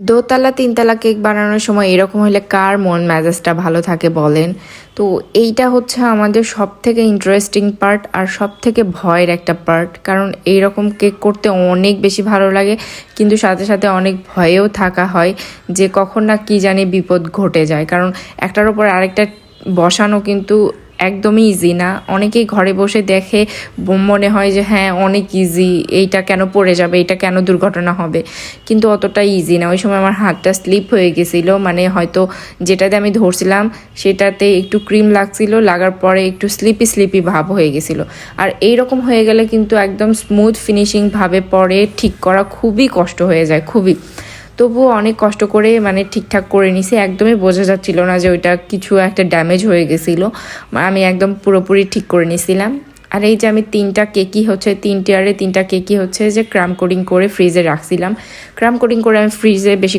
দোতলা তিনতলা কেক বানানোর সময় এরকম হলে কার মন মেজাজটা ভালো থাকে বলেন। তো এইটা হচ্ছে আমাদের সব থেকে ইন্টারেস্টিং পার্ট আর সব থেকে ভয়ের একটা পার্ট, কারণ এইরকম কেক করতে অনেক বেশি ভালো লাগে, কিন্তু সাথে সাথে অনেক ভয়েও থাকা হয় যে কখন না কি জানি বিপদ ঘটে যায়, কারণ একটার উপর আরেকটা বসানো কিন্তু একদমই ইজি না। অনেকেই ঘরে বসে দেখে মনে হয় যে হ্যাঁ অনেক ইজি, এইটা কেন পড়ে যাবে, এটা কেন দুর্ঘটনা হবে, কিন্তু অতটা ইজি না। ওই সময় আমার হাতটা স্লিপ হয়ে গেছিলো, মানে হয়তো যেটাতে আমি ধরছিলাম সেটাতে একটু ক্রিম লাগছিল, লাগার পরে একটু স্লিপি স্লিপি ভাব হয়ে গেছিলো। আর এইরকম হয়ে গেলে কিন্তু একদম স্মুথ ফিনিশিং ভাবে পরে ঠিক করা খুবই কষ্ট হয়ে যায়, খুবই। তবুও অনেক কষ্ট করে মানে ঠিকঠাক করে নিছি, একদমই বোঝা যাচ্ছিল না যে ওইটা কিছু একটা ড্যামেজ হয়ে গেছিলো। আমি একদম পুরোপুরি ঠিক করে নিছিলাম। আর এই যে আমি তিনটা কেকই হচ্ছে যে ক্রাম কোডিং করে ফ্রিজে রাখছিলাম। ক্রাম কোডিং করে আমি ফ্রিজে বেশি